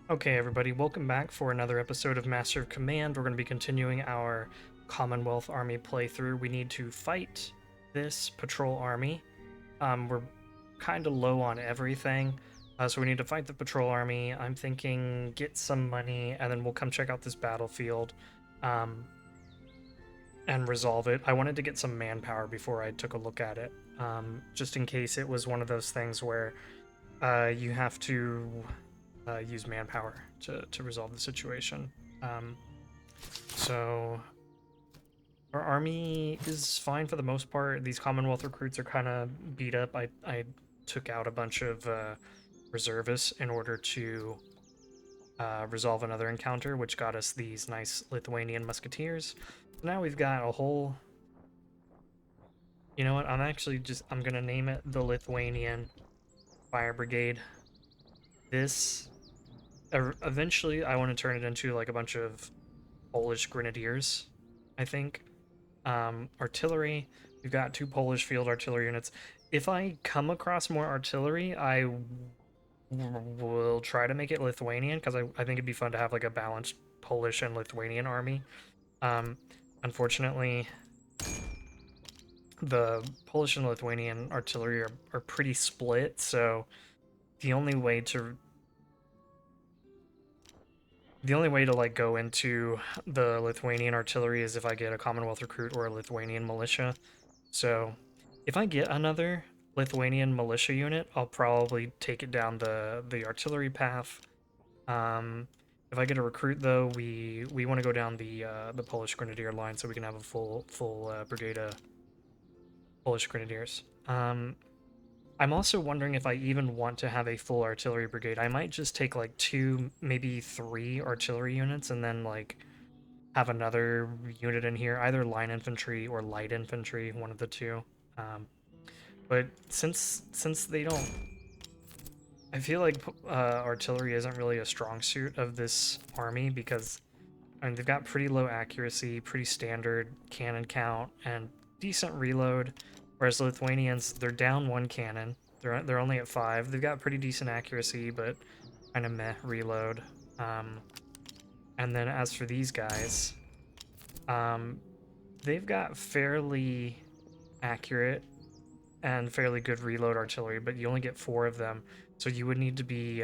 Okay, everybody, welcome back for another episode of Master of Command. We're going to be continuing our Commonwealth Army playthrough. We need to fight this patrol army. We're kind of low on everything, so we need to fight the patrol army. I'm thinking get some money, and then we'll come check out this battlefield um, and resolve it. I wanted to get some manpower before I took a look at it, just in case it was one of those things where you have to use manpower to resolve the situation. Um, so our army is fine for the most part. These Commonwealth recruits are kind of beat up. I took out a bunch of reservists in order to resolve another encounter, which got us these nice Lithuanian musketeers. Now we've got a whole. You know what? I'm gonna name it the Lithuanian Fire Brigade. This eventually I want to turn it into like a bunch of Polish grenadiers, I think. Artillery, we've got 2 Polish field artillery units. If I come across more artillery, I will try to make it Lithuanian because I think it'd be fun to have like a balanced Polish and Lithuanian army. Um, Unfortunately, the Polish and Lithuanian artillery are pretty split, so the only way to like go into the Lithuanian artillery is if I get a Commonwealth recruit or a Lithuanian militia. So if I get another Lithuanian militia unit, I'll probably take it down the artillery path. If I get a recruit though, we want to go down the Polish grenadier line so we can have a full brigade of Polish grenadiers. I'm also wondering if I even want to have a full artillery brigade. I might just take like 2, maybe 3 artillery units and then like have another unit in here, either line infantry or light infantry, one of the two. Um, but since they don't, I feel like artillery isn't really a strong suit of this army because I mean they've got pretty low accuracy, pretty standard cannon count, and decent reload. Whereas the Lithuanians, they're down 1 cannon. They're only at 5. They've got pretty decent accuracy, but kind of meh reload. And then as for these guys, um, they've got fairly accurate and fairly good reload artillery, but you only get 4 of them, so you would need to be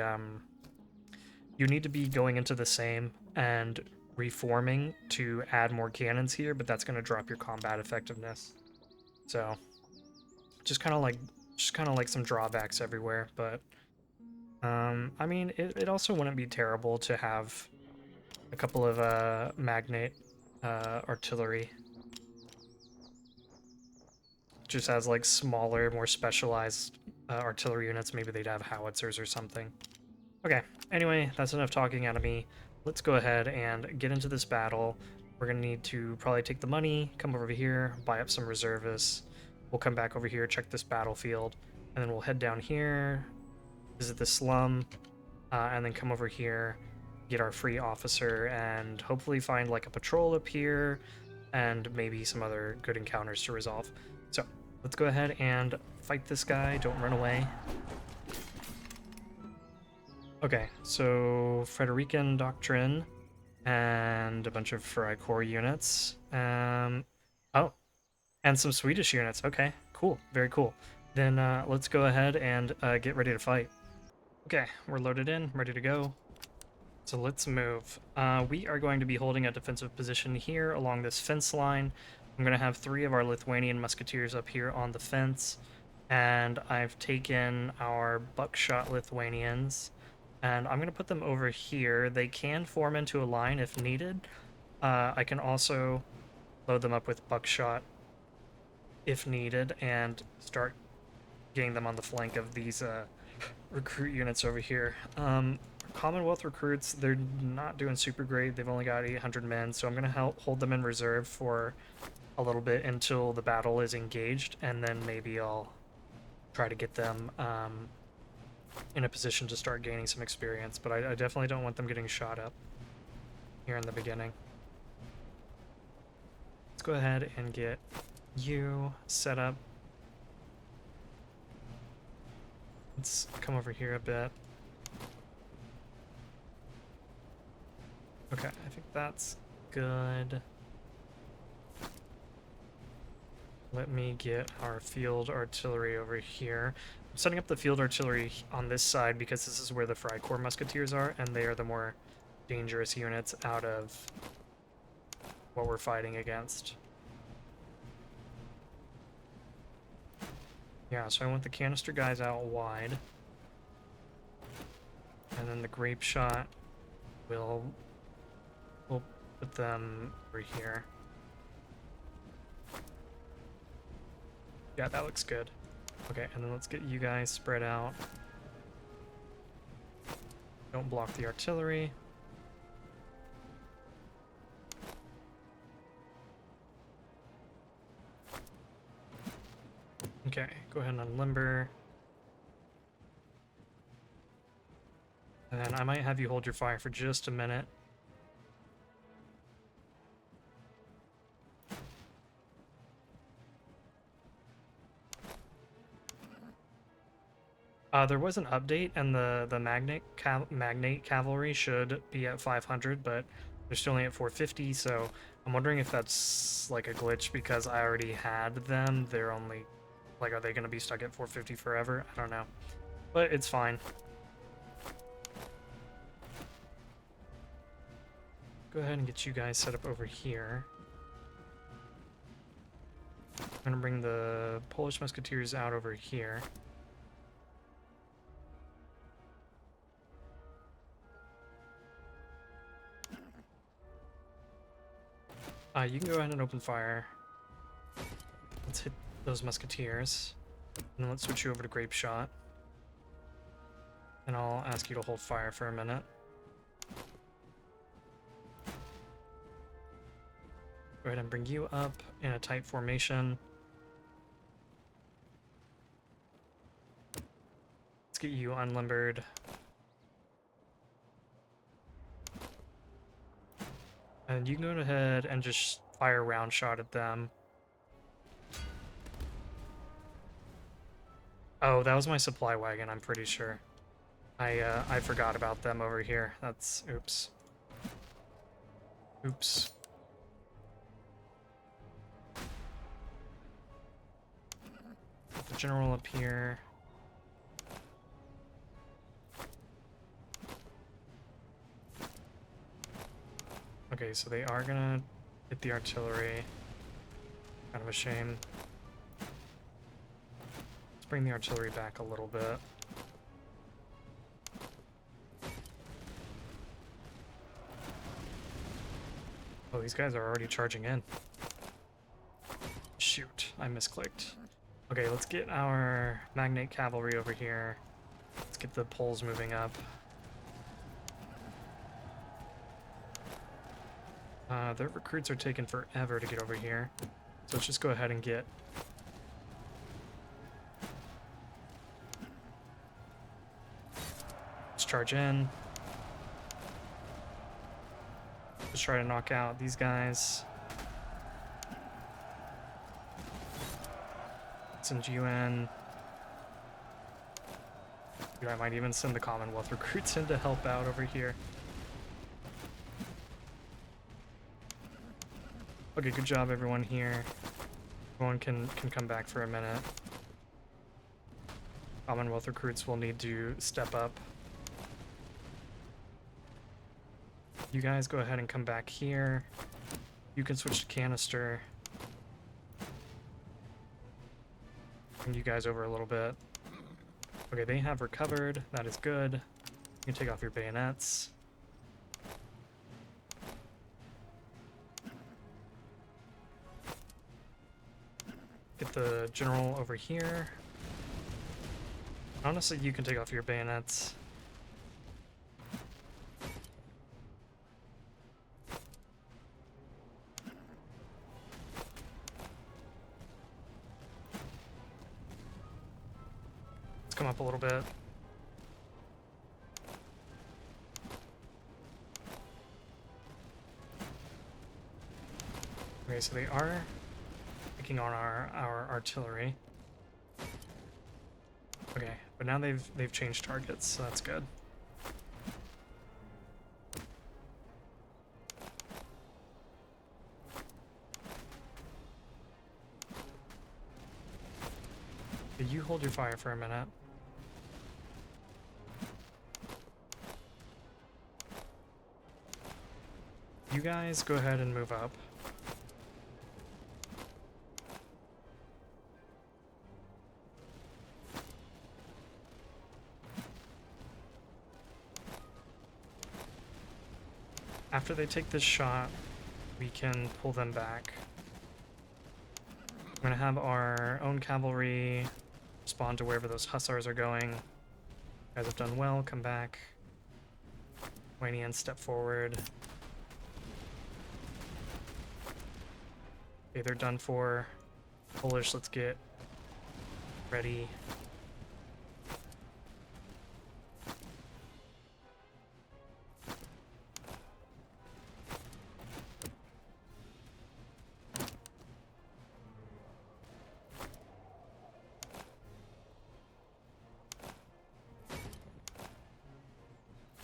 going into the same and reforming to add more cannons here, but that's going to drop your combat effectiveness. So just kind of like some drawbacks everywhere, but I mean it also wouldn't be terrible to have a couple of magnate artillery just as like smaller, more specialized artillery units. Maybe they'd have howitzers or something. Okay, anyway, that's enough talking out of me. Let's go ahead and get into this battle. We're gonna need to probably take the money, come over here, buy up some reservists. We'll come back over here, check this battlefield, and then we'll head down here, visit the slum, and then come over here, get our free officer, and hopefully find like a patrol up here, and maybe some other good encounters to resolve. So let's go ahead and fight this guy. Don't run away. Okay, so Frederican Doctrine and a bunch of Freikorps units. Oh, and some Swedish units. Okay, cool, very cool. Then let's go ahead and get ready to fight. Okay, we're loaded in, ready to go. So let's move. We are going to be holding a defensive position here along this fence line. I'm going to have 3 of our Lithuanian musketeers up here on the fence, and I've taken our buckshot Lithuanians, and I'm going to put them over here. They can form into a line if needed. I can also load them up with buckshot if needed and start getting them on the flank of these recruit units over here. Commonwealth recruits, they're not doing super great. They've only got 800 men, so I'm going to hold them in reserve for a little bit until the battle is engaged, and then maybe I'll try to get them in a position to start gaining some experience, but I definitely don't want them getting shot up here in the beginning. Let's go ahead and get you set up. Let's come over here a bit. Okay, I think that's good. Let me get our field artillery over here. I'm setting up the field artillery on this side because this is where the Freikorps musketeers are, and they are the more dangerous units out of what we're fighting against. Yeah, so I want the canister guys out wide. And then the grape shot, we'll put them over here. Yeah, that looks good. Okay, and then let's get you guys spread out. Don't block the artillery. Okay, go ahead and unlimber. And then I might have you hold your fire for just a minute. There was an update, and the Magnate Cavalry should be at 500, but they're still only at 450, so I'm wondering if that's like a glitch because I already had them. They're only, like, are they going to be stuck at 450 forever? I don't know. But it's fine. Go ahead and get you guys set up over here. I'm going to bring the Polish Musketeers out over here. You can go ahead and open fire. Let's hit those musketeers. And let's switch you over to grape shot. And I'll ask you to hold fire for a minute. Go ahead and bring you up in a tight formation. Let's get you unlimbered. And you can go ahead and just fire round shot at them. Oh, that was my supply wagon, I'm pretty sure. I forgot about them over here. That's... oops. Oops. Put the general up here. Okay, so they are gonna hit the artillery. Kind of a shame. Let's bring the artillery back a little bit. Oh, these guys are already charging in. Shoot, I misclicked. Okay, let's get our Magnate Cavalry over here. Let's get the poles moving up. Their recruits are taking forever to get over here. So let's just go ahead and get... let's charge in. Let's try to knock out these guys. Send you in. Dude, I might even send the Commonwealth recruits in to help out over here. Okay, good job everyone here. Everyone can come back for a minute. Commonwealth recruits will need to step up. You guys go ahead and come back here. You can switch to canister. Bring you guys over a little bit. Okay, they have recovered. That is good. You can take off your bayonets. Get the general over here. Honestly, you can take off your bayonets. Let's come up a little bit. Okay, so they are picking on our artillery. Okay, but now they've changed targets, so that's good. You hold your fire for a minute. You guys go ahead and move up. After they take this shot, we can pull them back. I'm gonna have our own cavalry respond to wherever those hussars are going. You guys have done well, come back. Lithuanians, step forward. Okay, they're done for. Polish, let's get ready.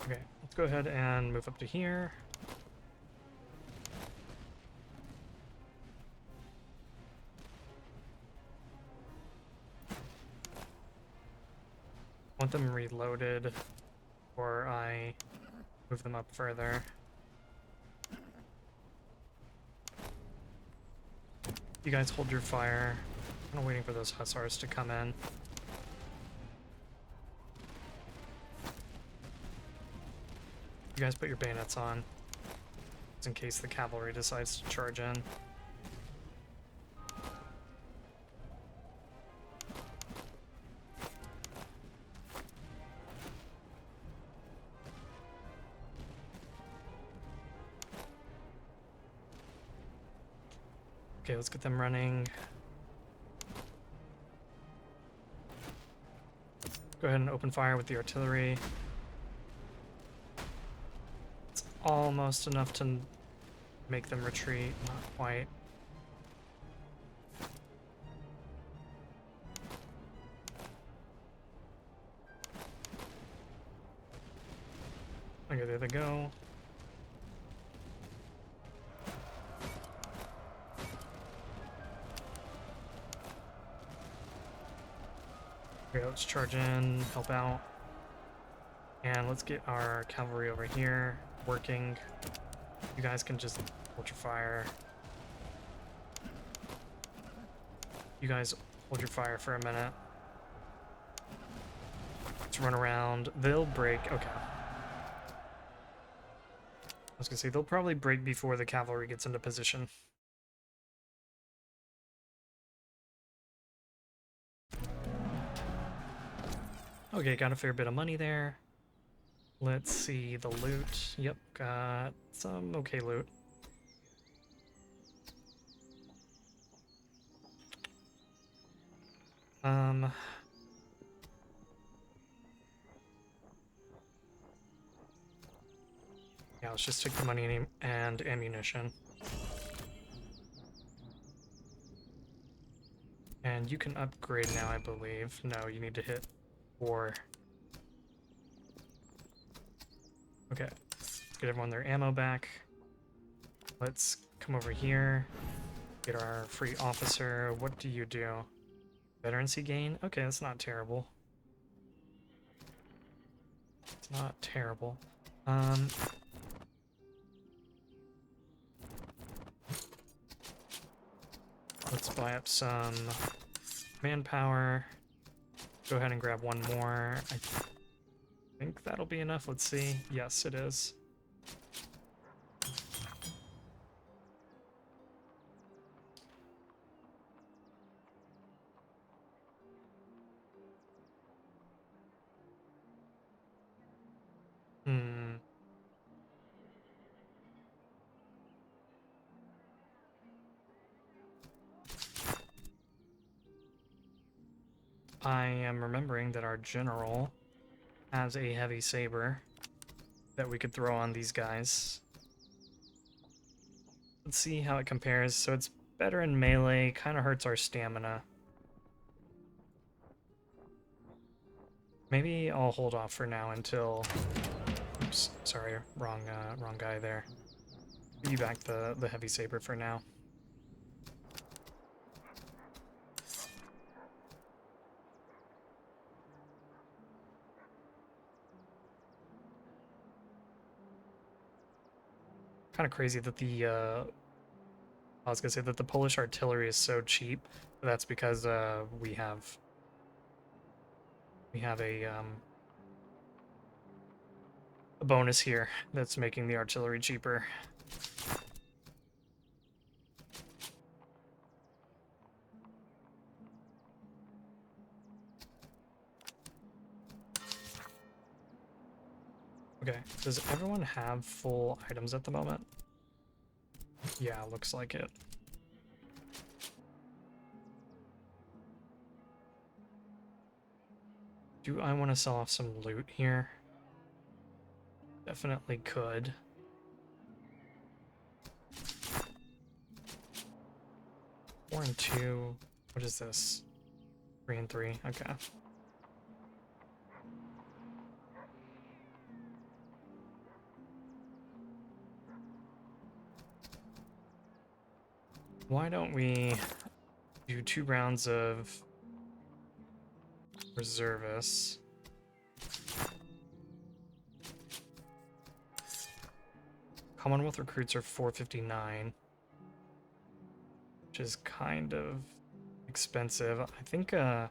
Okay, let's go ahead and move up to here. Want them reloaded before I move them up further. You guys hold your fire. I'm waiting for those hussars to come in. You guys put your bayonets on, just in case the cavalry decides to charge in. Okay, let's get them running. Go ahead and open fire with the artillery. It's almost enough to make them retreat, not quite. Okay, there they go. Okay, let's charge in, help out. And let's get our cavalry over here working. You guys can just hold your fire. You guys hold your fire for a minute. Let's run around. They'll break. Okay. I was gonna say, they'll probably break before the cavalry gets into position. Okay, got a fair bit of money there. Let's see the loot. Yep, got some okay loot. Yeah, let's just take the money and ammunition. And you can upgrade now, I believe. No, you need to hit 4. Okay, get everyone their ammo back. Let's come over here, get our free officer. What do you do? Veterancy gain? Okay, that's not terrible. It's not terrible. Let's buy up some manpower. Go ahead and grab one more. I think that'll be enough. Let's see. Yes, it is. I am remembering that our general has a heavy saber that we could throw on these guys. Let's see how it compares. So it's better in melee, kind of hurts our stamina. Maybe I'll hold off for now until... Oops, sorry, wrong guy there. Give you back the heavy saber for now. kind of crazy that the I was gonna say that the Polish artillery is so cheap, but that's because we have a bonus here that's making the artillery cheaper. Okay, does everyone have full items at the moment? Yeah, looks like it. Do I want to sell off some loot here? Definitely could. Four and two. What is this? 3 and 3. Okay. Why don't we do 2 rounds of reservists? Commonwealth recruits are 459, which is kind of expensive. I think, I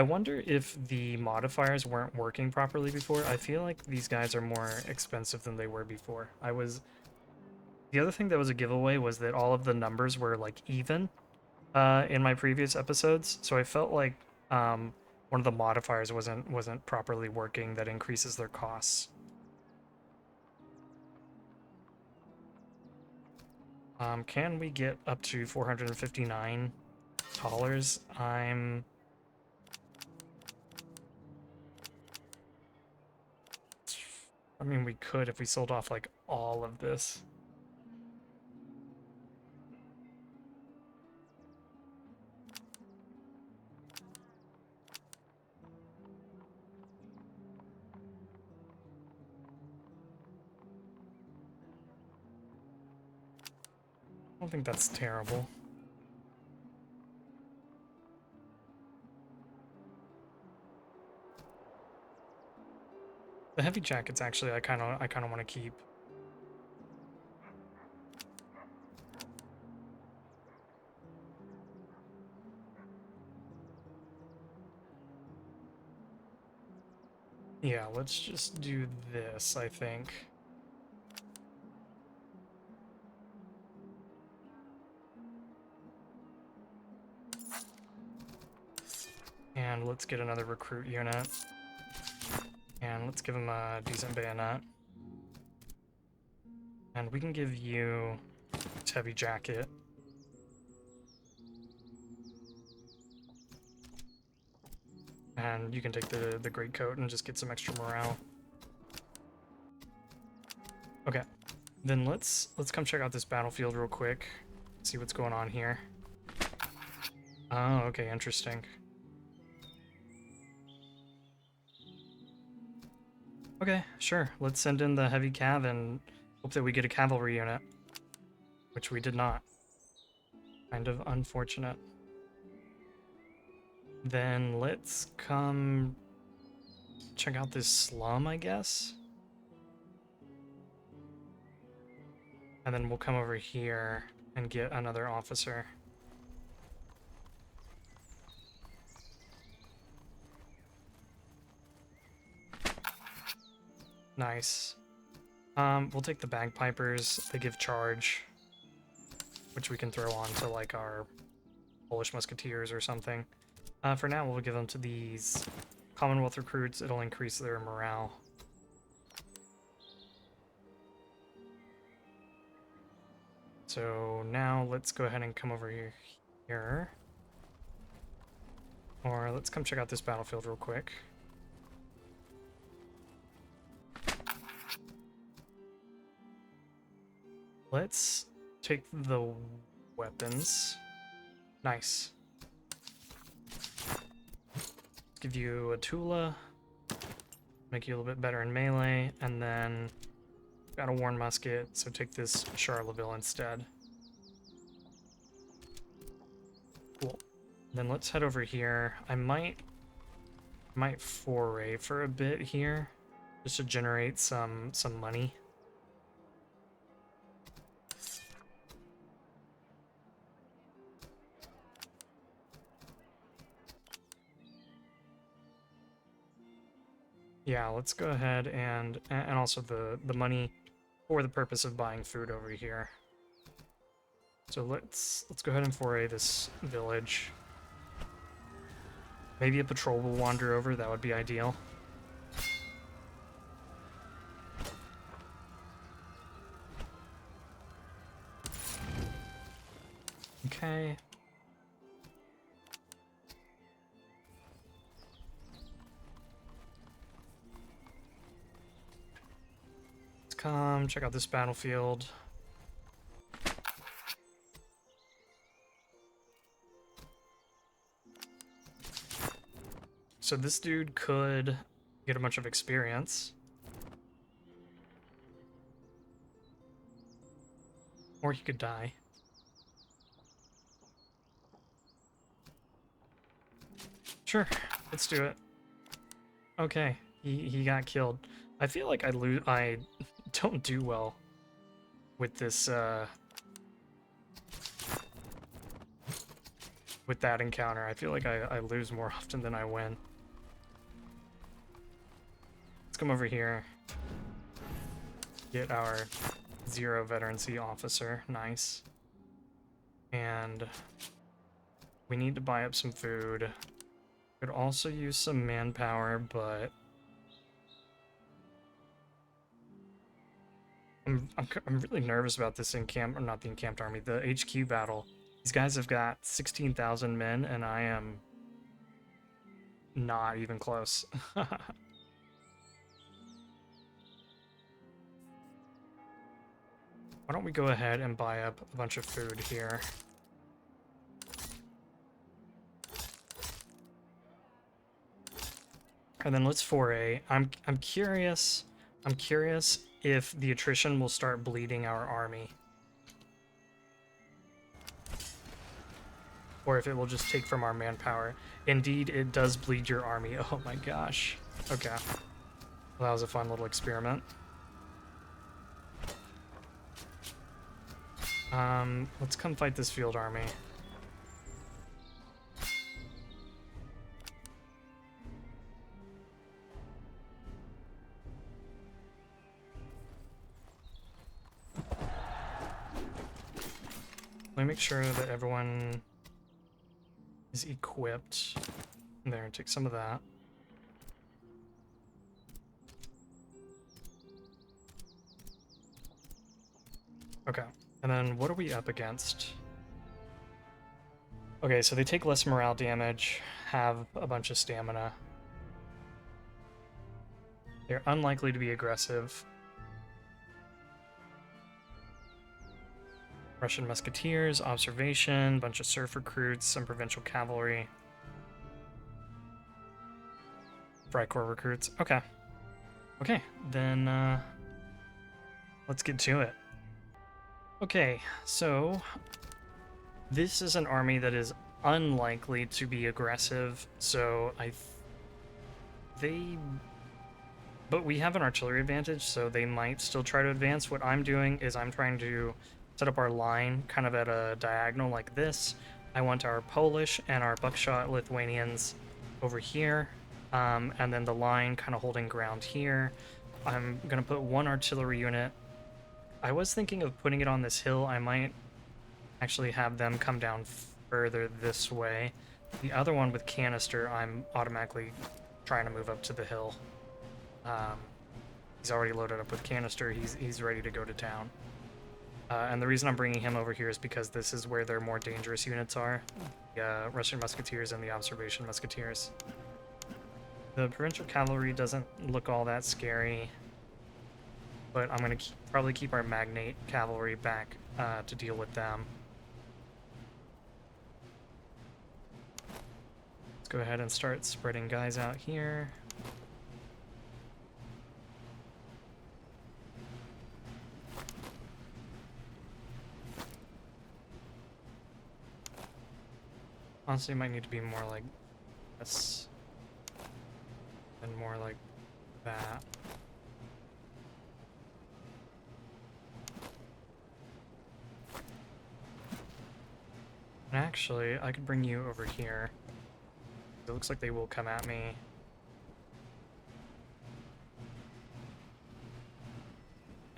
wonder if the modifiers weren't working properly before. I feel like these guys are more expensive than they were before. The other thing that was a giveaway was that all of the numbers were like even in my previous episodes, so I felt like one of the modifiers wasn't properly working. That increases their costs. Can we get up to $459? I mean, we could if we sold off like all of this. I don't think that's terrible. The heavy jackets actually I kind of want to keep. Yeah, let's just do this, I think. And let's get another recruit unit. And let's give him a decent bayonet. And we can give you this heavy jacket. And you can take the great coat and just get some extra morale. Okay. Then let's come check out this battlefield real quick. See what's going on here. Oh, okay, interesting. Okay, sure. Let's send in the heavy cav and hope that we get a cavalry unit. Which we did not. Kind of unfortunate. Then let's come check out this slum, I guess. And then we'll come over here and get another officer. Nice. We'll take the bagpipers. They give charge, which we can throw on to like our Polish musketeers or something. For now, we'll give them to these Commonwealth recruits. It'll increase their morale. So now let's go ahead and come over here. Or let's come check out this battlefield real quick. Let's take the weapons. Nice. Give you a Tula. Make you a little bit better in melee. And then got a worn musket, so take this Charleville instead. Cool. Then let's head over here. I might foray for a bit here, just to generate some money. Yeah, let's go ahead and also the money for the purpose of buying food over here. So let's go ahead and foray this village. Maybe a patrol will wander over, that would be ideal. Okay. Let's come check out this battlefield. So this dude could get a bunch of experience. Or he could die. Sure, let's do it. Okay, he got killed. I feel like I don't do well with this with that encounter. I feel like I lose more often than I win. Let's come over here. Get our 0 veterancy officer. Nice. And we need to buy up some food. Could also use some manpower, but I'm really nervous about this or not the encamped army, the HQ battle. These guys have got 16,000 men, and I am not even close. Why don't we go ahead and buy up a bunch of food here? And then let's foray. I'm curious if the attrition will start bleeding our army. Or if it will just take from our manpower. Indeed, it does bleed your army. Oh my gosh. Okay. Well, that was a fun little experiment. Let's come fight this field army. Let me make sure that everyone is equipped. There, take some of that. Okay, and then what are we up against? Okay, so they take less morale damage, have a bunch of stamina. They're unlikely to be aggressive. Russian musketeers, observation, bunch of surf recruits, some provincial cavalry. Freikorps recruits. Okay. Okay, then let's get to it. Okay, so this is an army that is unlikely to be aggressive, so but we have an artillery advantage, so they might still try to advance. What I'm doing is I'm trying to set up our line kind of at a diagonal like this. I want our Polish and our buckshot Lithuanians over here, and then the line kind of holding ground here. I'm gonna put one artillery unit. I was thinking of putting it on this hill. I might actually have them come down further this way. The other one with canister, I'm automatically trying to move up to the hill. He's already loaded up with canister. He's ready to go to town. And the reason I'm bringing him over here is because this is where their more dangerous units are. The Russian musketeers and the observation musketeers. The provincial cavalry doesn't look all that scary, but I'm going to probably keep our magnate cavalry back to deal with them. Let's go ahead and start spreading guys out here. Honestly, it might need to be more like this and more like that. And actually, I could bring you over here. It looks like they will come at me.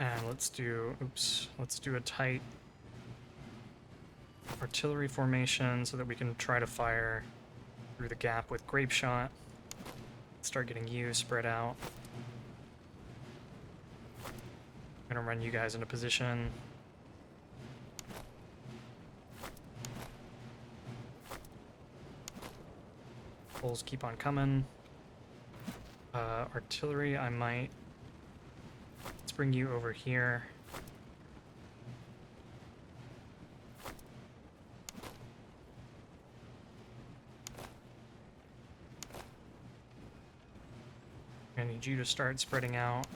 And let's do, oops, let's do a tight artillery formation so that we can try to fire through the gap with grape shot. Start getting you spread out. I'm gonna run you guys into position. Poles keep on coming. Artillery, I might. Let's bring you over here. I need you to start spreading out.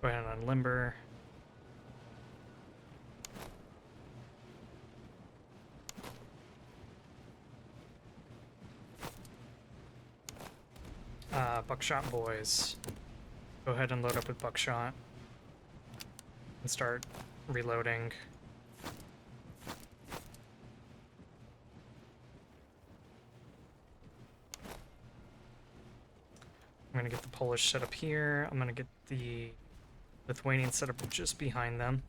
Go ahead and unlimber. Buckshot boys. Go ahead and load up with buckshot. And start reloading. I'm gonna get the Polish set up here. I'm gonna get the Lithuanian set up just behind them.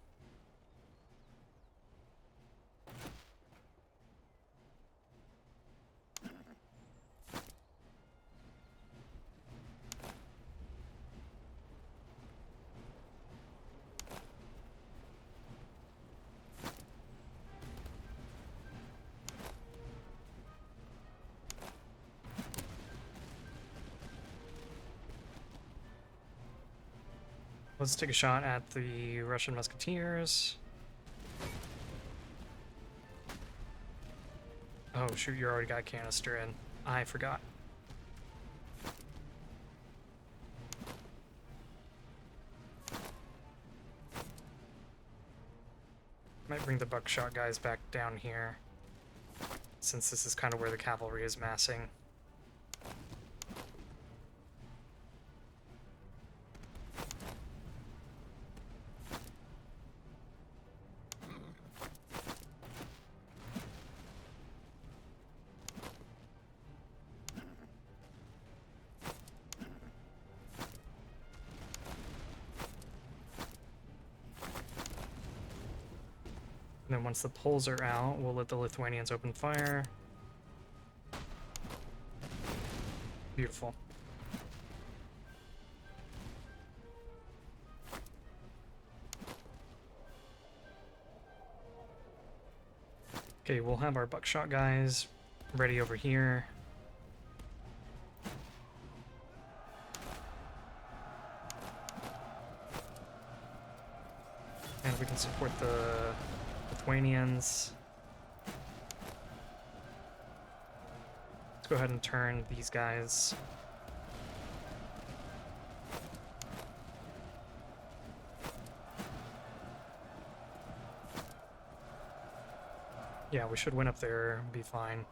Let's take a shot at the Russian musketeers. Oh shoot, you already got canister in. I forgot. Might bring the buckshot guys back down here, since this is kind of where the cavalry is massing. And then once the poles are out, we'll let the Lithuanians open fire. Beautiful. Okay, we'll have our buckshot guys ready over here. And we can support the Lithuanians. Let's go ahead and turn these guys. Yeah, we should win up there and be fine.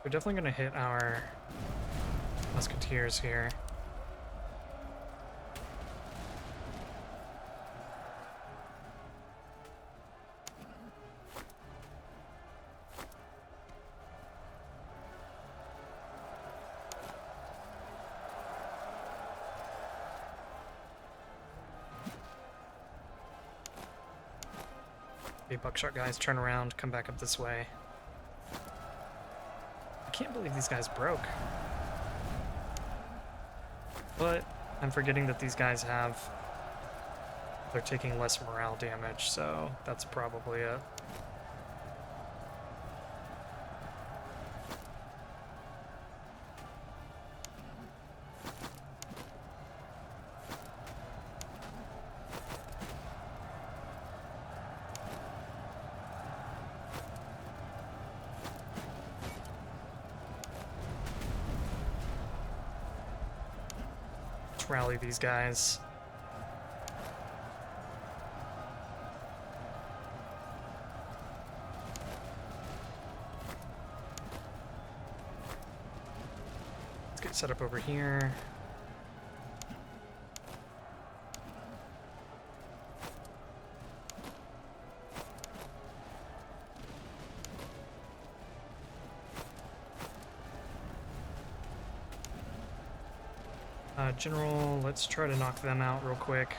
We're definitely going to hit our musketeers here. Okay, buckshot guys, turn around, come back up this way. I can't believe these guys broke. But I'm forgetting that these guys they're taking less morale damage, so that's probably it. Rally these guys. Let's get set up over here. General, let's try to knock them out real quick.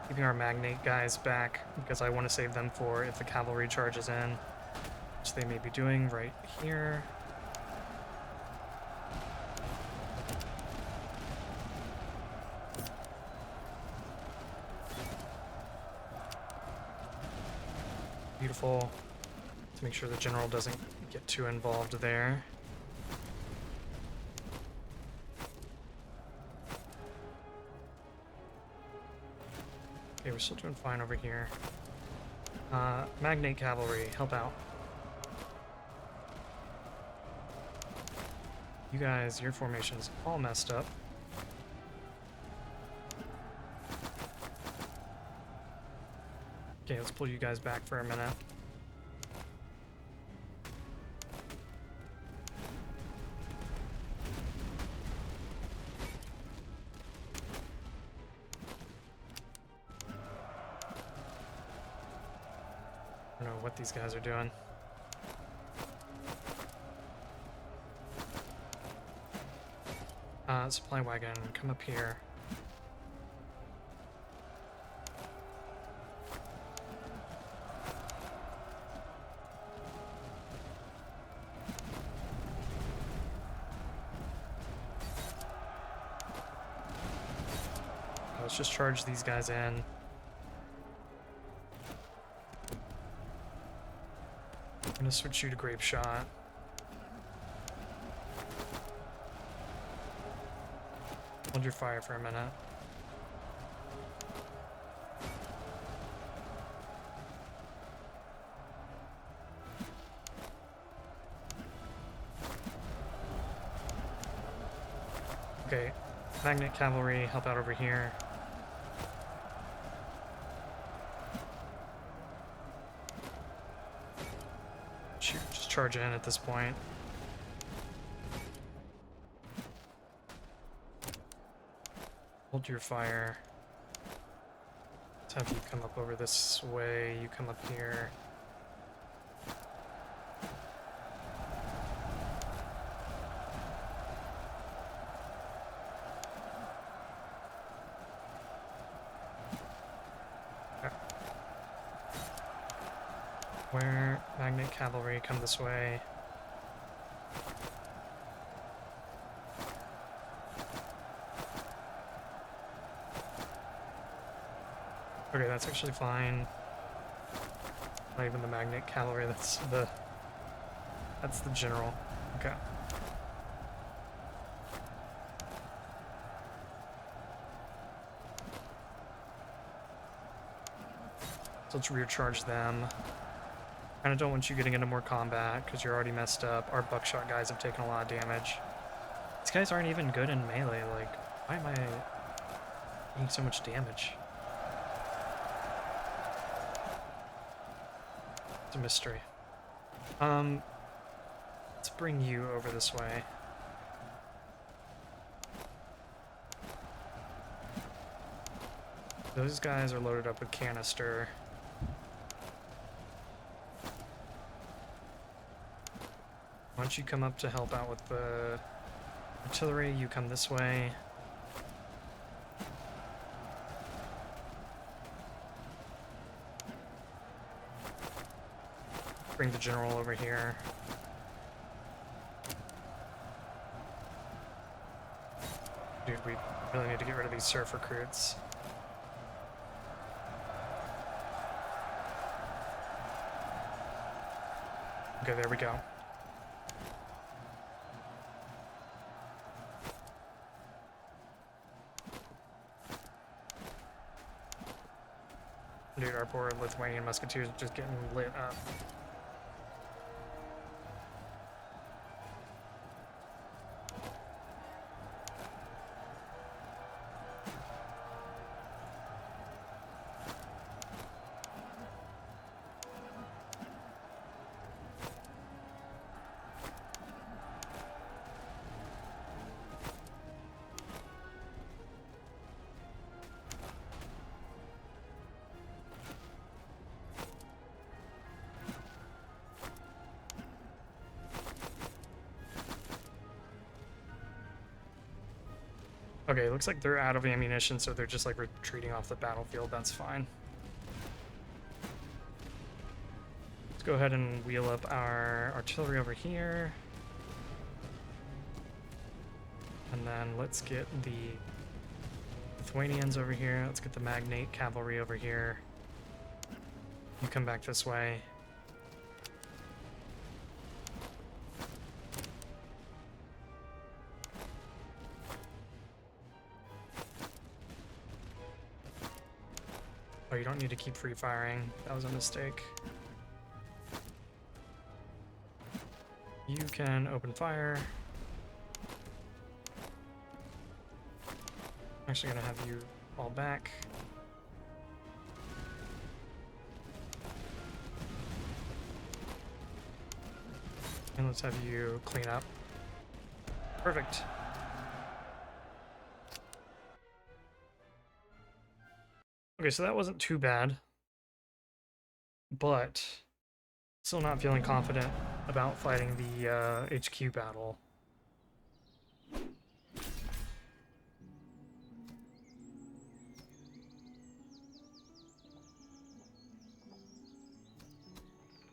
Keeping our magnate guys back because I want to save them for if the cavalry charges in, which they may be doing right here. Beautiful. To make sure the general doesn't get too involved there. Okay, we're still doing fine over here. Magnate cavalry, help out. You guys, your formation's all messed up. Okay, let's pull you guys back for a minute. I don't know what these guys are doing. Supply wagon, come up here. Let's just charge these guys in. I'm gonna switch you to grape shot. Hold your fire for a minute. Okay, magnet cavalry, help out over here. Shoot, just charge in at this point. Hold your fire. Let's have you come up over this way, you come up here. Okay. Where magnet cavalry, come this way. Okay, that's actually fine. Not even the magnet cavalry, that's the general. Okay. So let's rear charge them. Kinda don't want you getting into more combat because you're already messed up. Our buckshot guys have taken a lot of damage. These guys aren't even good in melee, like, why am I taking so much damage? It's a mystery. Let's bring you over this way. Those guys are loaded up with canister. Why don't you come up to help out with the artillery? You come this way. Bring the general over here. Dude, we really need to get rid of these surf recruits. Okay, there we go. Dude, our poor Lithuanian musketeers are just getting lit up. Okay, looks like they're out of ammunition, so they're just like retreating off the battlefield. That's fine. Let's go ahead and wheel up our artillery over here. And then let's get the Lithuanians over here. Let's get the Magnate cavalry over here. You come back this way. Oh, you don't need to keep free firing. That was a mistake. You can open fire. I'm actually gonna have you fall back. And let's have you clean up. Perfect. Okay, so that wasn't too bad. But still not feeling confident about fighting the HQ battle.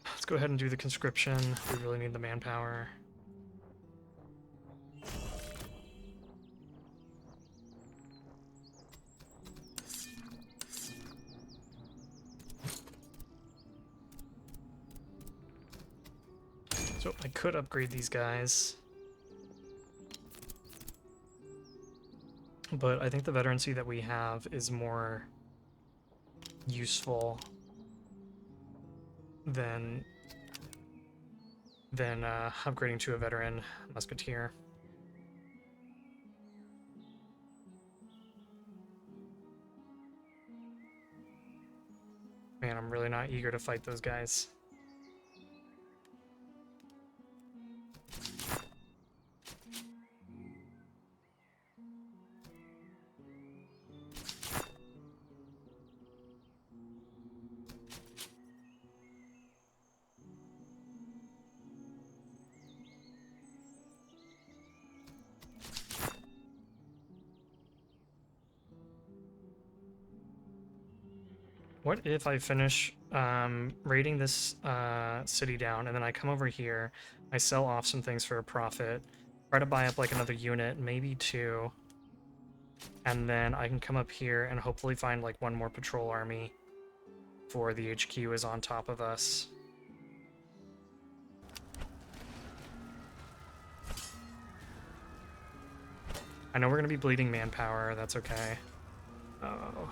Let's go ahead and do the conscription. We really need the manpower. So I could upgrade these guys. But I think the veterancy that we have is more useful than upgrading to a veteran musketeer. Man, I'm really not eager to fight those guys. What if I finish raiding this city down, and then I come over here, I sell off some things for a profit, try to buy up like another unit, maybe two, and then I can come up here and hopefully find like one more patrol army before the HQ is on top of us. I know we're going to be bleeding manpower, that's okay. Oh.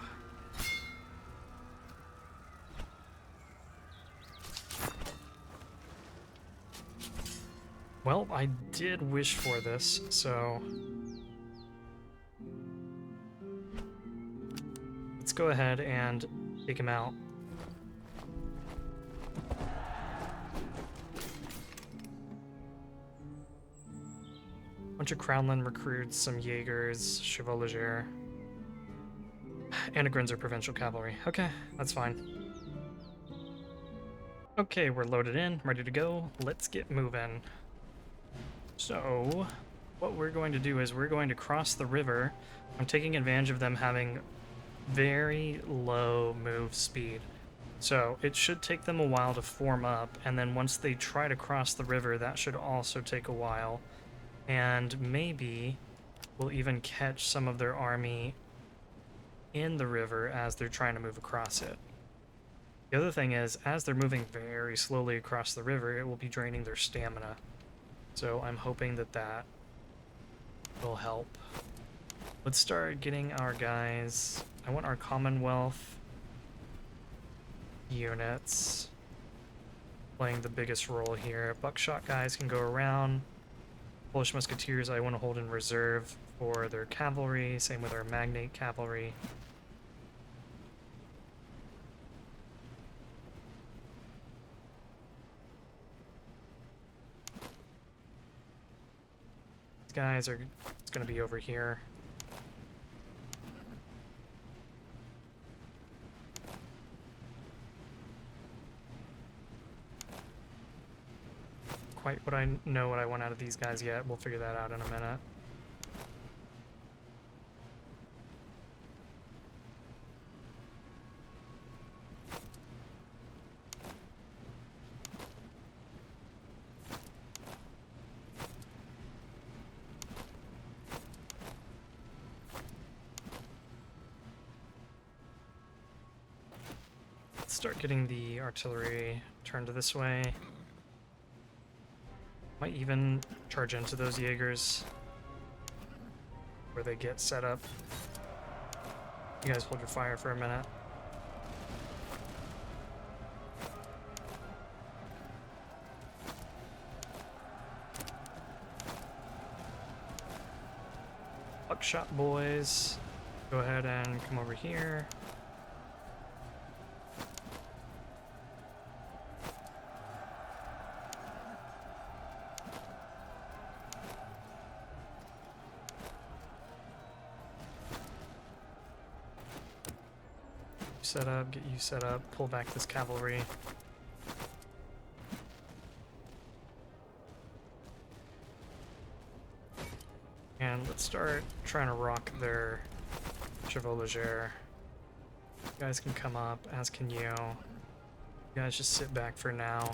Well, I did wish for this, so let's go ahead and take him out. Bunch of Crownland recruits, some Jaegers, Chevalier, and a Grinzer Provincial Cavalry. Okay, that's fine. Okay, we're loaded in, ready to go. Let's get moving. So, what we're going to do is we're going to cross the river. I'm taking advantage of them having very low move speed. So, it should take them a while to form up, and then once they try to cross the river, that should also take a while. And maybe we'll even catch some of their army in the river as they're trying to move across it. The other thing is, as they're moving very slowly across the river, it will be draining their stamina. So I'm hoping that that will help. Let's start getting our guys. I want our Commonwealth units playing the biggest role here. Buckshot guys can go around. Polish musketeers I want to hold in reserve for their cavalry. Same with our Magnate cavalry. Guys are, it's going to be over here. Quite what I know what I want out of these guys yet. We'll figure that out in a minute. Let's start getting the artillery turned this way. Might even charge into those Jaegers where they get set up. You guys hold your fire for a minute. Buckshot boys, go ahead and come over here. Set up, get you set up, pull back this cavalry. And let's start trying to rock their chevaux légers. You guys can come up, as can you. You guys just sit back for now.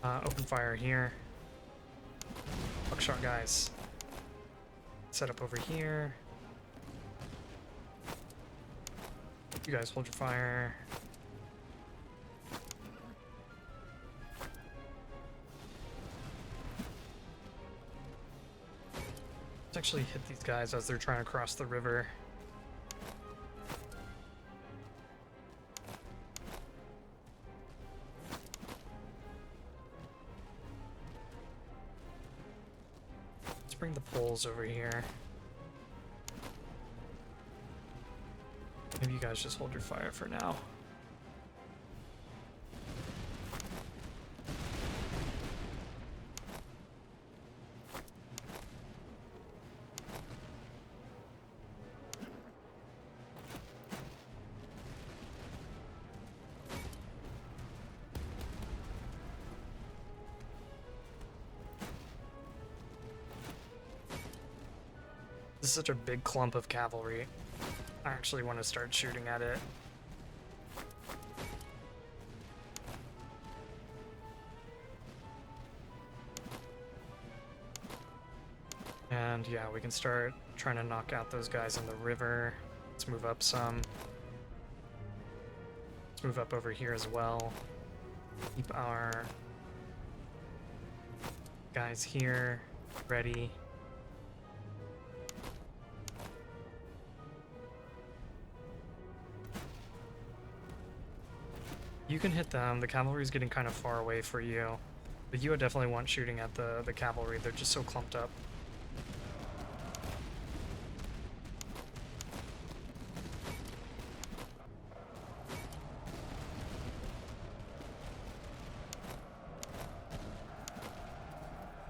Open fire here. Buckshot guys. Set up over here. You guys hold your fire. Let's actually hit these guys as they're trying to cross the river. Bring the poles over here. Maybe you guys just hold your fire for now. This is such a big clump of cavalry. I actually want to start shooting at it. And yeah, we can start trying to knock out those guys in the river. Let's move up some. Let's move up over here as well. Keep our guys here ready. You can hit them. The cavalry's getting kind of far away for you. But you would definitely want shooting at the cavalry. They're just so clumped up.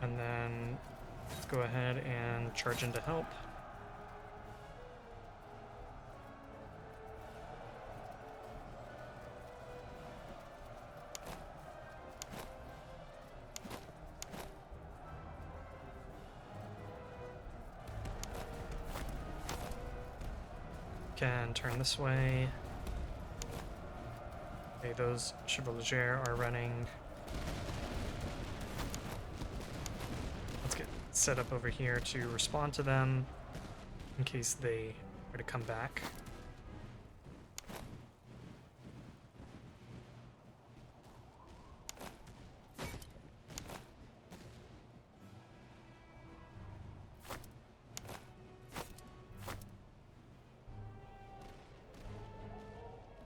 And then let's go ahead and charge in to help. Can turn this way. Okay, those chevaux légers are running. Let's get set up over here to respond to them in case they were to come back.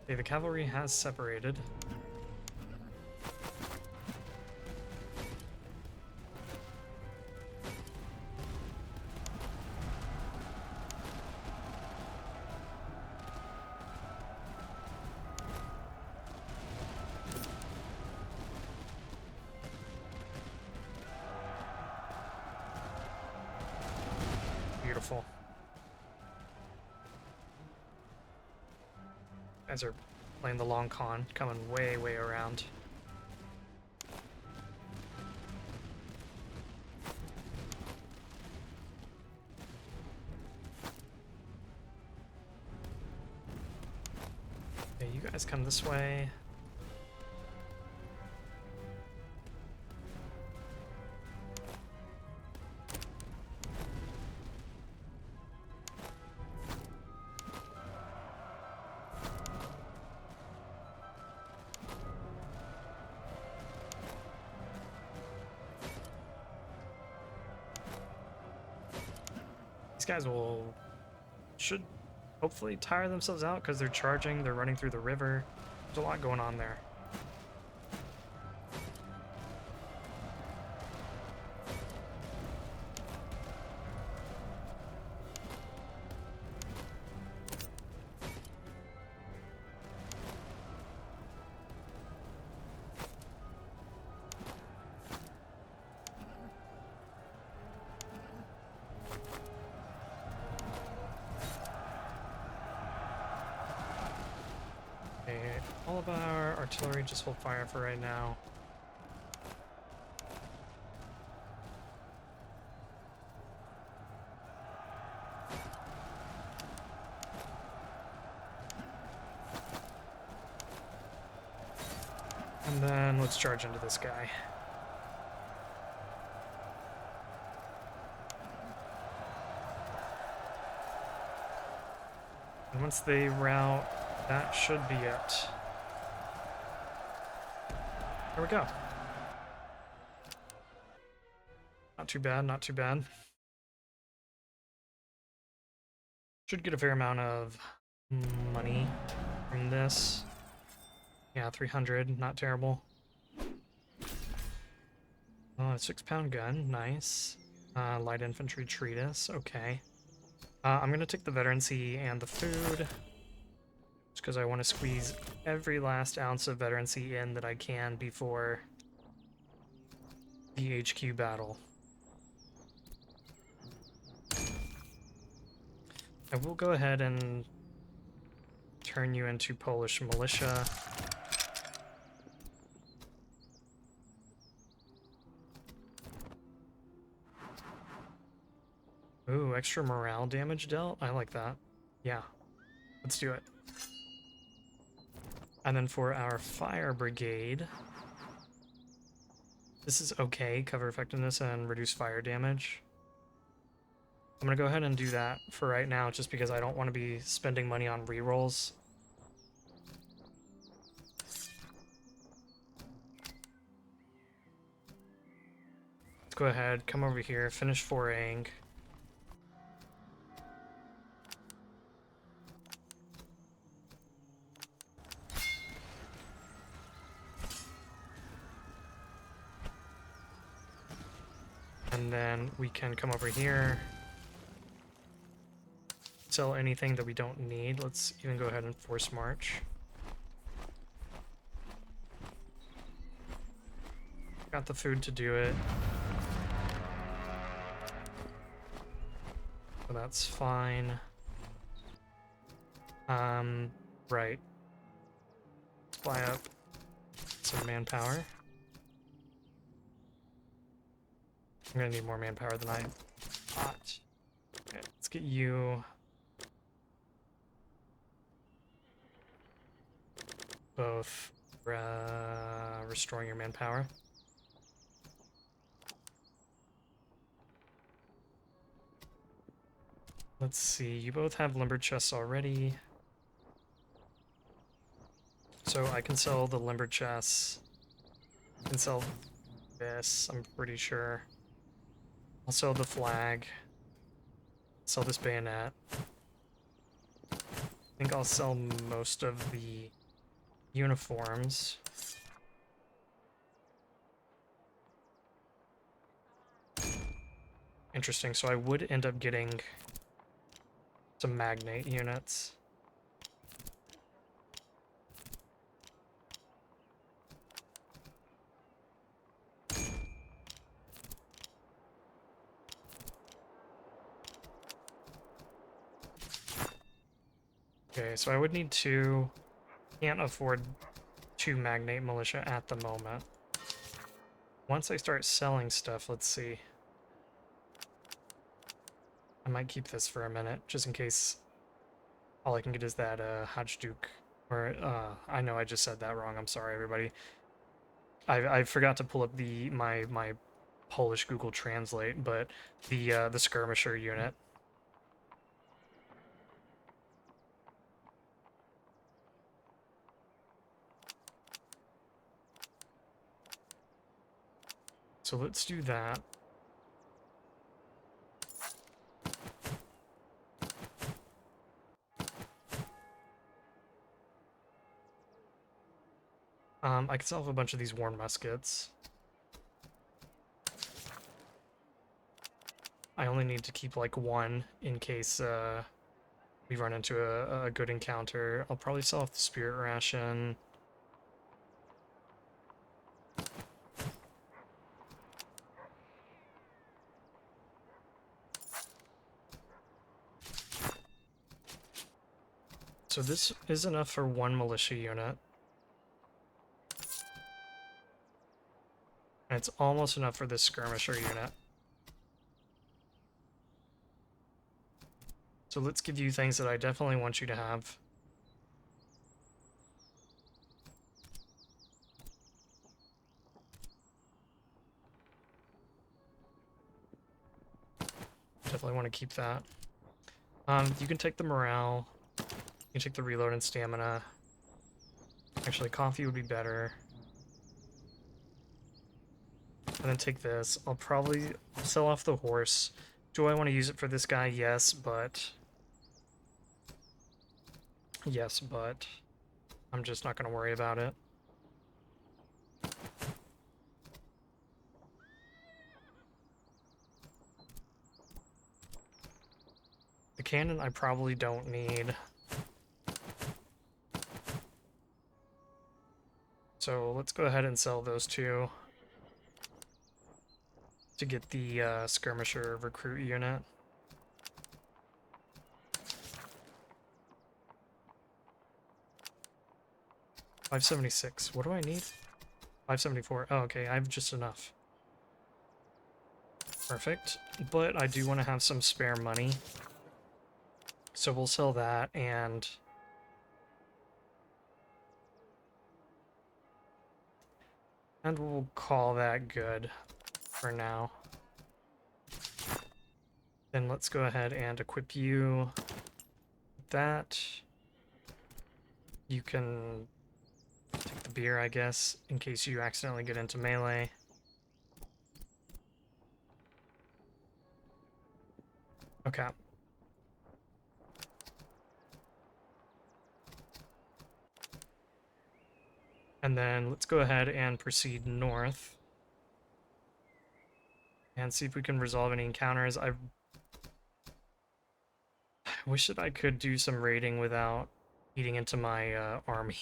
Okay, the cavalry has separated. Beautiful. Guys are playing the long con, coming way, way around. Okay, you guys come this way. These guys should hopefully tire themselves out because they're charging, they're running through the river. There's a lot going on there. All of our artillery just hold fire for right now. And then let's charge into this guy. And once they rout, that should be it. There we go. Not too bad, not too bad. Should get a fair amount of money from this. Yeah, 300, not terrible. Oh, a 6-pound gun, nice. Light infantry treatise, okay. I'm gonna take the veterancy and the food, just because I want to squeeze every last ounce of veterancy in that I can before the HQ battle. I will go ahead and turn you into Polish militia. Ooh, extra morale damage dealt? I like that. Yeah, let's do it. And then for our fire brigade, this is okay, cover effectiveness and reduce fire damage. I'm gonna go ahead and do that for right now, just because I don't want to be spending money on rerolls. Let's go ahead, come over here, finish foraying. And then we can come over here, sell anything that we don't need. Let's even go ahead and force march. Got the food to do it. So that's fine. Right. Supply up some manpower. I'm gonna need more manpower than I thought. Okay, let's get you both restoring your manpower. Let's see, you both have lumber chests already. So I can sell the lumber chests. I can sell this, I'm pretty sure. I'll sell the flag. Sell this bayonet. I think I'll sell most of the uniforms. Interesting, so I would end up getting some magnate units. Okay, so I would need two. Can't afford 2 magnate militia at the moment. Once I start selling stuff, let's see. I might keep this for a minute, just in case all I can get is that Hajduk. Or, I know I just said that wrong, I'm sorry everybody. I forgot to pull up my Polish Google Translate, but the skirmisher unit. So let's do that. I can sell off a bunch of these worn muskets. I only need to keep like one in case we run into a good encounter. I'll probably sell off the spirit ration. So this is enough for one militia unit. And it's almost enough for this skirmisher unit. So let's give you things that I definitely want you to have. Definitely want to keep that. You can take the morale. You can take the reload and stamina. Actually, coffee would be better. And then take this. I'll probably sell off the horse. Do I want to use it for this guy? Yes, but... Yes, but... I'm just not going to worry about it. The cannon I probably don't need. So let's go ahead and sell those two to get the skirmisher recruit unit. $576. What do I need? $574. Oh, okay, I have just enough. Perfect. But I do want to have some spare money. So we'll sell that and... And we'll call that good for now. Then let's go ahead and equip you with that. You can take the beer, I guess, in case you accidentally get into melee. Okay. And then let's go ahead and proceed north. And see if we can resolve any encounters. I wish that I could do some raiding without eating into my army.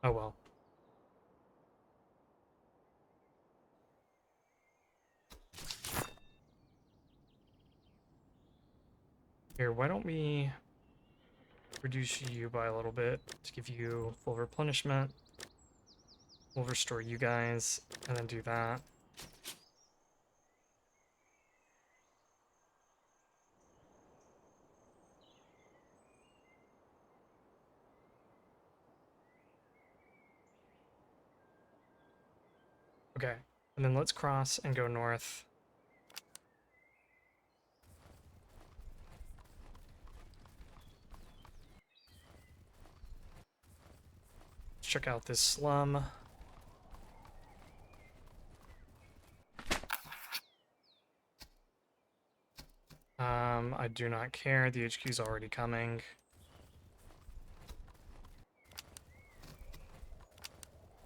Oh well. Here, why don't we reduce you by a little bit to give you full replenishment. We'll restore you guys, and then do that. Okay, and then let's cross and go north. Check out this slum. I do not care. The HQ is already coming.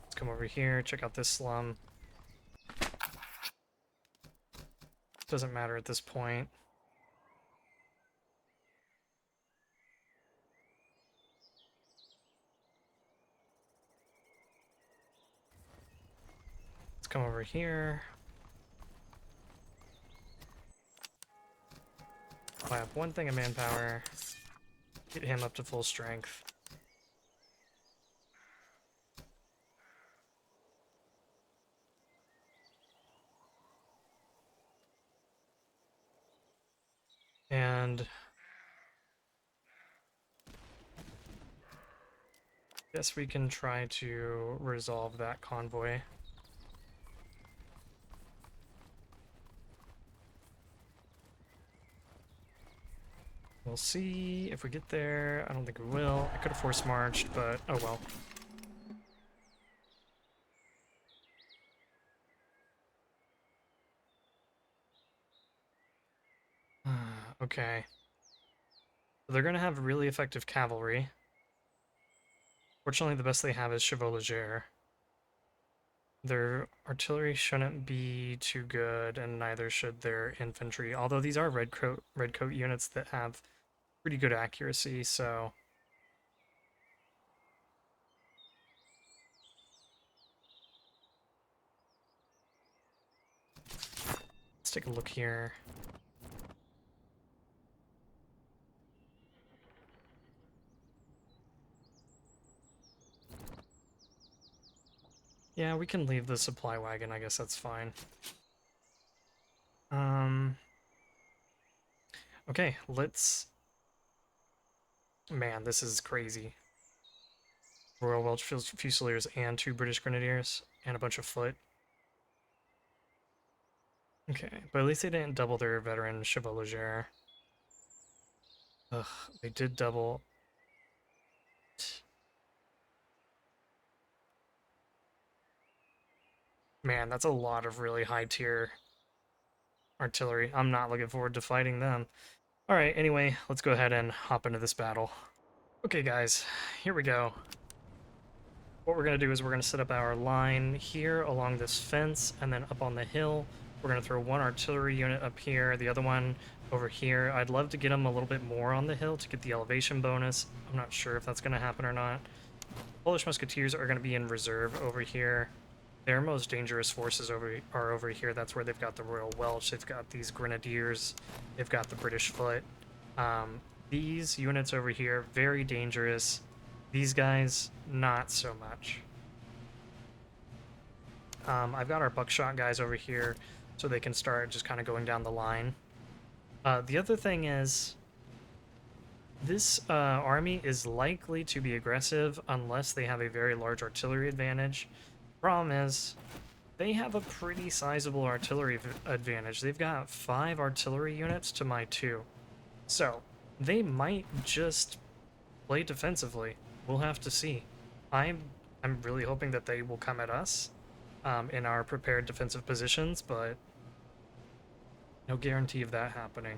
Let's come over here, check out this slum. Doesn't matter at this point. Let's come over here. I have one thing of manpower. Get him up to full strength. And guess we can try to resolve that convoy. We'll see if we get there. I don't think we will. I could have force marched, but oh well. Okay. So they're going to have really effective cavalry. Fortunately, the best they have is Chevaux Leger. Their artillery shouldn't be too good, and neither should their infantry. Although these are redcoat units that have pretty good accuracy, so let's take a look here. Yeah, we can leave the supply wagon. I guess that's fine. Okay, let's... Man, this is crazy. Royal Welsh Fusiliers and 2 British Grenadiers and a bunch of foot. Okay, but at least they didn't double their veteran Chevaux Leger. Ugh, they did double... Man, that's a lot of really high tier artillery. I'm not looking forward to fighting them. Alright, anyway, let's go ahead and hop into this battle. Okay guys, here we go. What we're going to do is we're going to set up our line here along this fence, and then up on the hill, we're going to throw 1 artillery unit up here, the other one over here. I'd love to get them a little bit more on the hill to get the elevation bonus. I'm not sure if that's going to happen or not. Polish Musketeers are going to be in reserve over here. Their most dangerous forces are over here. That's where they've got the Royal Welsh, they've got these Grenadiers, they've got the British Foot. These units over here, very dangerous. These guys, not so much. I've got our buckshot guys over here so they can start just kind of going down the line. The other thing is, this army is likely to be aggressive unless they have a very large artillery advantage. Problem is, they have a pretty sizable artillery advantage. They've got 5 artillery units to my 2. So, they might just play defensively. We'll have to see. I'm really hoping that they will come at us in our prepared defensive positions, but no guarantee of that happening.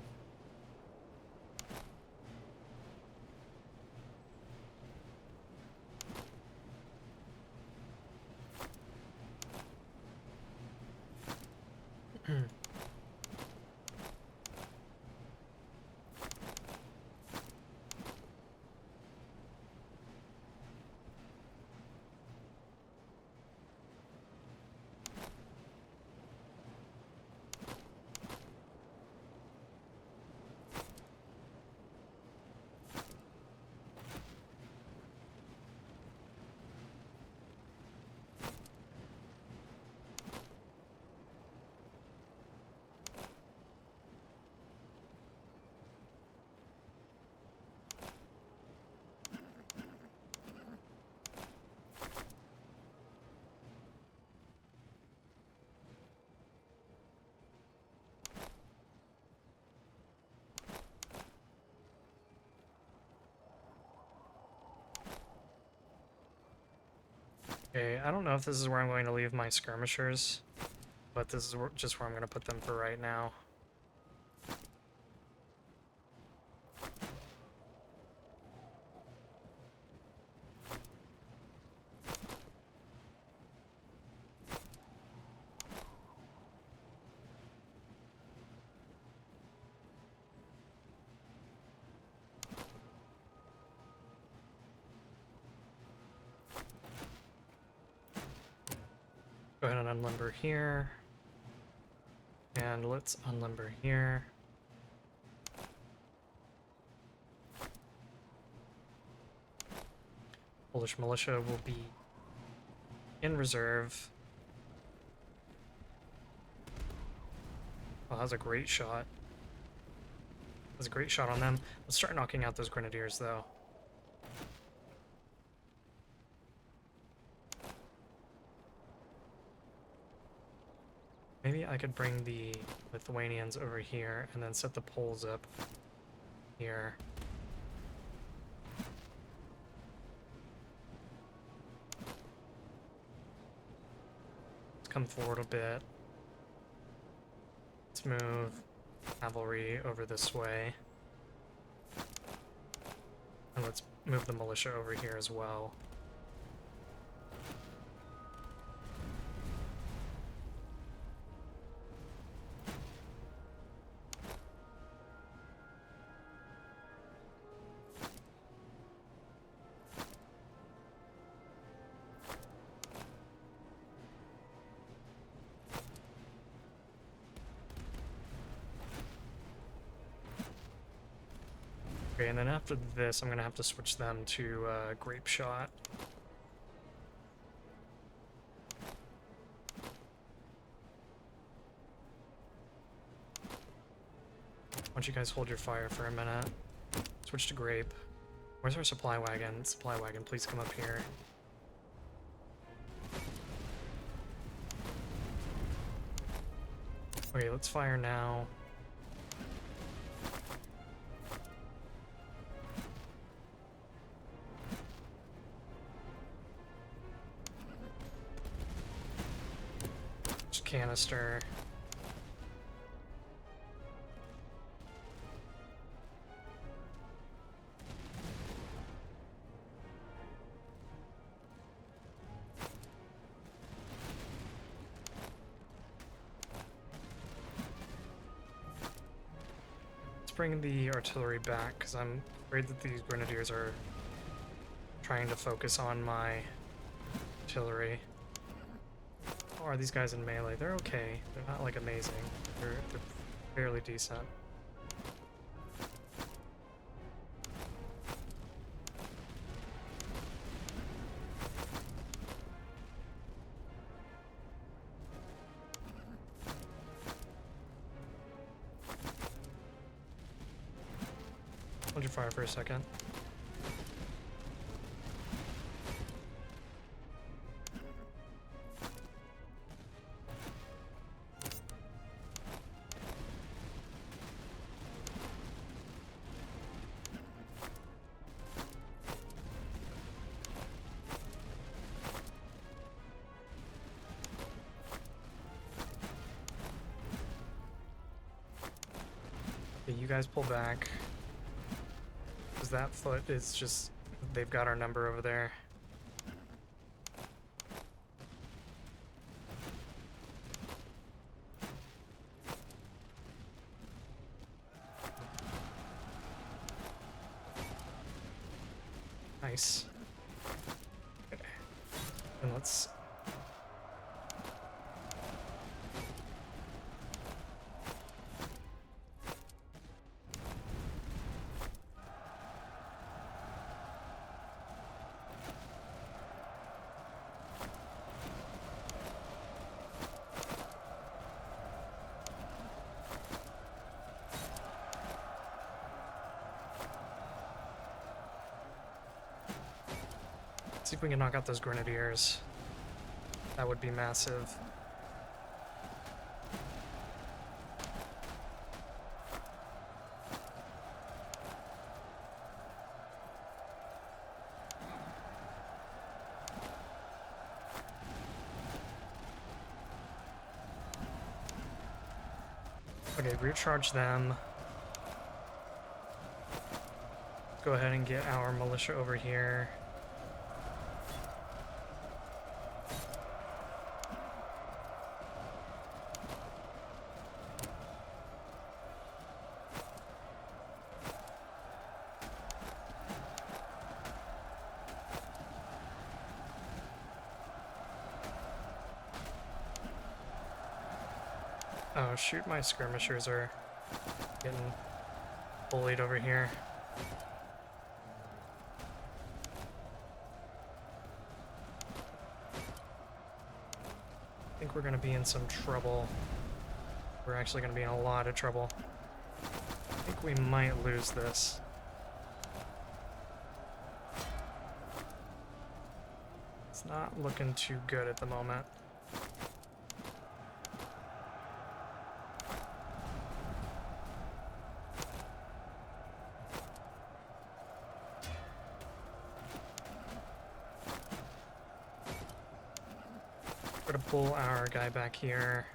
Okay, I don't know if this is where I'm going to leave my skirmishers, but this is just where I'm going to put them for right now. Go ahead and unlimber here. And let's unlimber here. Polish militia will be in reserve. Oh, that was a great shot. That was a great shot on them. Let's start knocking out those grenadiers, though. Maybe I could bring the Lithuanians over here and then set the Poles up here. Let's come forward a bit. Let's move cavalry over this way. And let's move the militia over here as well. Okay, and then after this, I'm gonna have to switch them to grape shot. Why don't you guys hold your fire for a minute? Switch to grape. Where's our supply wagon? Supply wagon, please come up here. Okay, let's fire now. Just canister. Bring the artillery back because I'm afraid that these grenadiers are trying to focus on my artillery. Oh, are these guys in melee? They're okay. They're not like amazing. They're fairly decent. Hold your fire for a second. Okay, you guys pull back. That foot is just, they've got our number over there. Nice. Okay. And let's see if we can knock out those grenadiers. That would be massive. Okay, rear charge them. Go ahead and get our militia over here. Oh shoot, my skirmishers are getting bullied over here. I think we're gonna be in some trouble. We're actually gonna be in a lot of trouble. I think we might lose this. It's not looking too good at the moment. We're gonna pull our guy back here.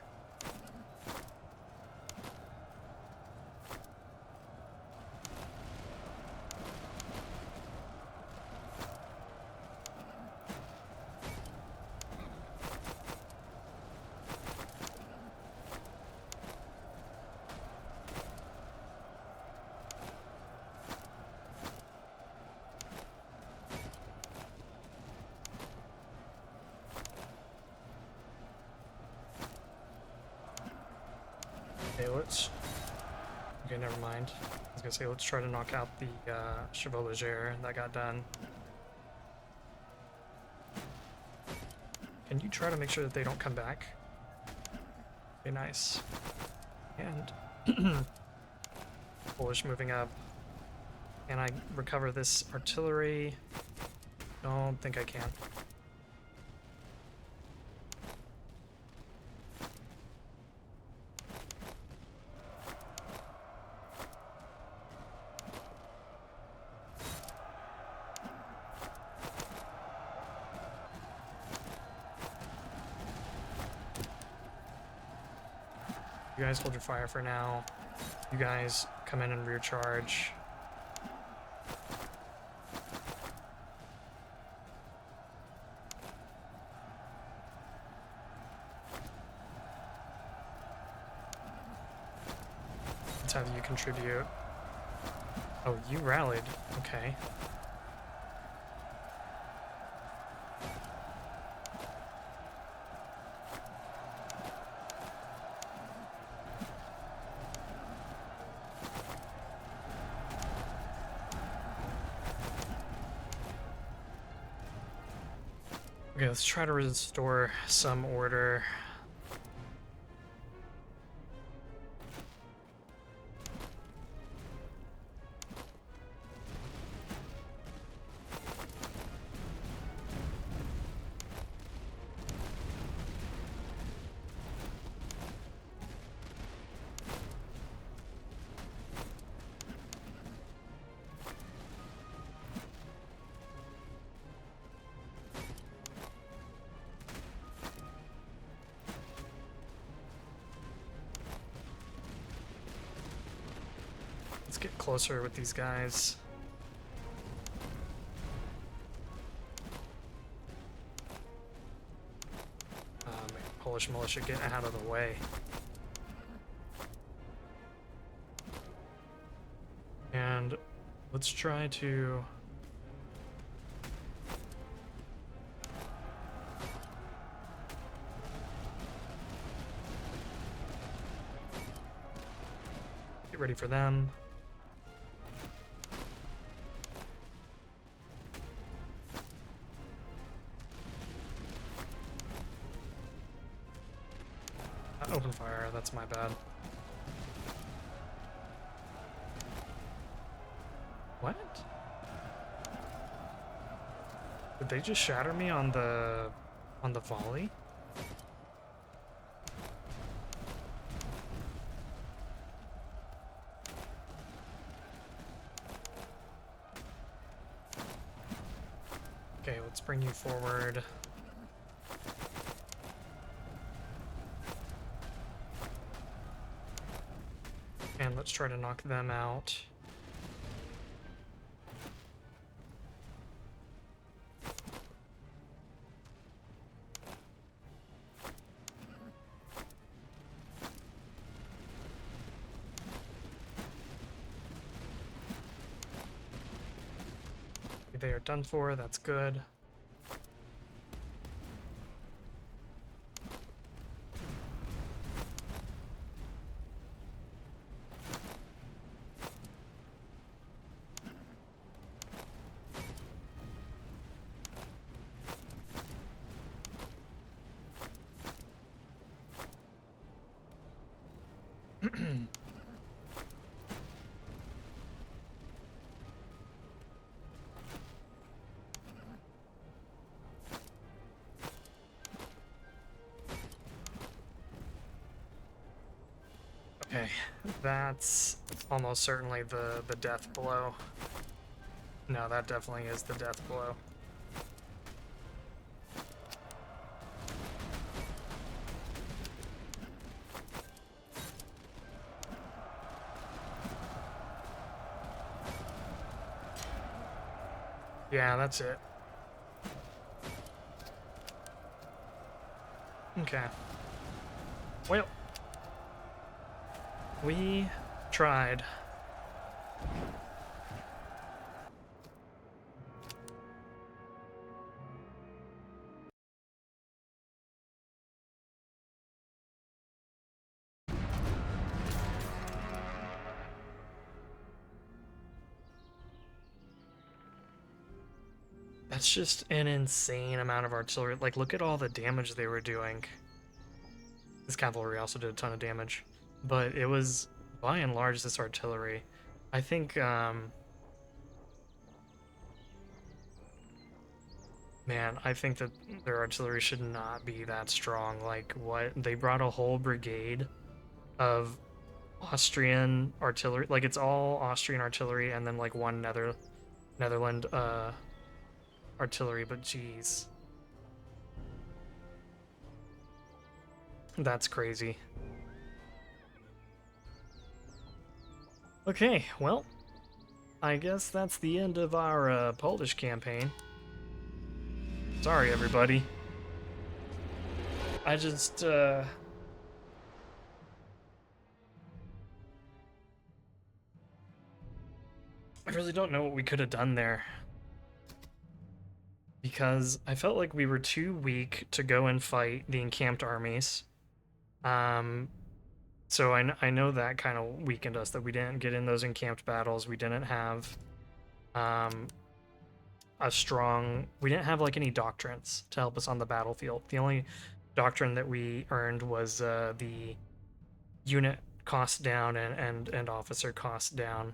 Okay, let's Okay, never mind. I was gonna say, let's try to knock out the Chevaux Leger. That got done. Can you try to make sure that they don't come back? Okay, nice. And Polish moving up. Can I recover this artillery? Don't think I can. You guys hold your fire for now. You guys come in and rear charge. Let's have you contribute. Oh, you rallied. Okay. Okay, let's try to restore some order. Let's get closer with these guys. Polish militia get out of the way. And let's try to... get ready for them. Open fire, that's my bad. What? Did they just shatter me on the volley? Okay, let's bring you forward. And let's try to knock them out. They are done for, that's good. Okay, that's almost certainly the death blow. No, that definitely is the death blow. Yeah, that's it. Okay. Well, we tried. That's just an insane amount of artillery. Like, look at all the damage they were doing. This cavalry also did a ton of damage. But it was, by and large, this artillery. I think, man, I think that their artillery should not be that strong. Like, what? They brought a whole brigade of Austrian artillery. Like, it's all Austrian artillery and then, like, one Netherland, artillery, but geez. That's crazy. Okay, well, I guess that's the end of our Polish campaign. Sorry, everybody. I just, I really don't know what we could have done there. Because I felt like we were too weak to go and fight the encamped armies. So I know that kind of weakened us, that we didn't get in those encamped battles. We didn't have we didn't have like any doctrines to help us on the battlefield. The only doctrine that we earned was the unit cost down and officer cost down.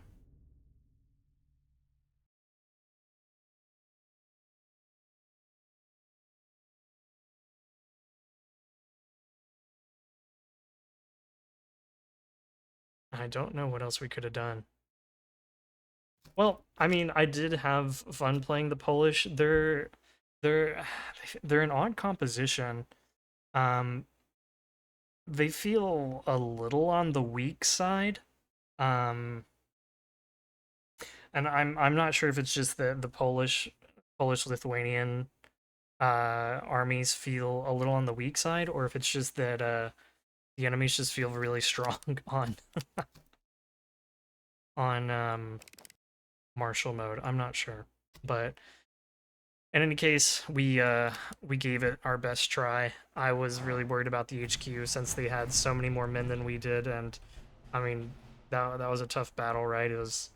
I don't know what else we could have done. Well, I mean, I did have fun playing the Polish. They're they're an odd composition. Um, they feel a little on the weak side. Um, and I'm not sure if it's just the Polish-Lithuanian armies feel a little on the weak side, or if it's just that the enemies just feel really strong on on Marshal mode. I'm not sure, but in any case, we gave it our best try. I was really worried about the HQ since they had so many more men than we did, and I mean that was a tough battle, right? It was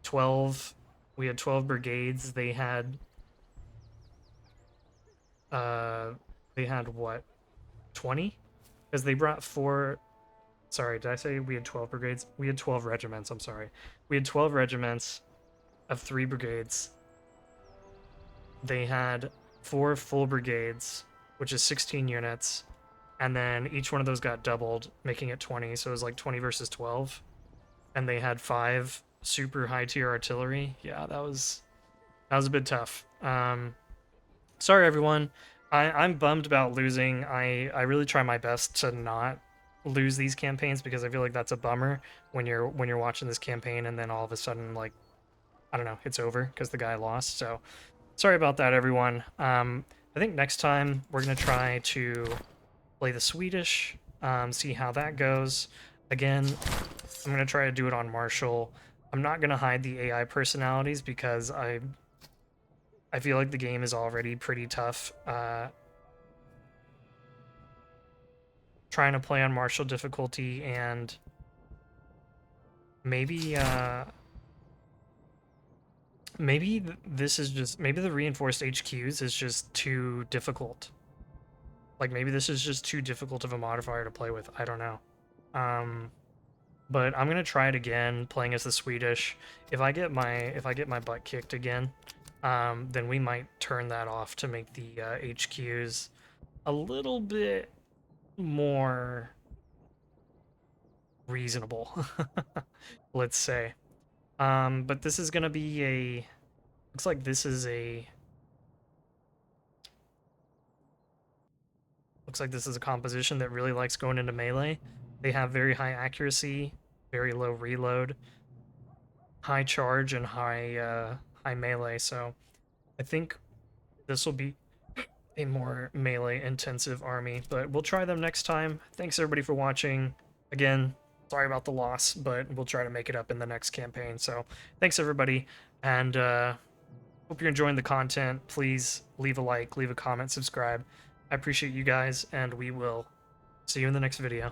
12. We had 12 brigades. They had what, 20? Because they brought four. Sorry, did I say we had 12 brigades? We had 12 regiments. I'm sorry. We had 12 regiments of 3 brigades. They had 4 full brigades, which is 16 units, and then each one of those got doubled, making it 20. So it was like 20 versus 12. And they had 5 super high tier artillery. Yeah, that was a bit tough. Sorry everyone. I'm bummed about losing. I really try my best to not lose these campaigns because I feel like that's a bummer when you're watching this campaign and then all of a sudden, like, I don't know, it's over because the guy lost. So sorry about that, everyone. I think next time we're gonna try to play the Swedish, see how that goes. Again, I'm gonna try to do it on Marshal. I'm not gonna hide the AI personalities because I feel like the game is already pretty tough. Trying to play on Marshal difficulty, and maybe this is just, maybe the reinforced HQs is just too difficult. Like maybe this is just too difficult of a modifier to play with. I don't know. But I'm gonna try it again, playing as the Swedish. If I get my butt kicked again, then we might turn that off to make the HQs a little bit more reasonable, let's say. But this is gonna be a, looks like this is a, looks like this is a composition that really likes going into melee. They have very high accuracy, very low reload, high charge, and high melee. So I think this will be a more melee intensive army, but we'll try them next time. Thanks everybody for watching. Again, sorry about the loss, but we'll try to make it up in the next campaign. So thanks everybody, and hope you're enjoying the content. Please leave a like, leave a comment, subscribe. I appreciate you guys, and we will see you in the next video.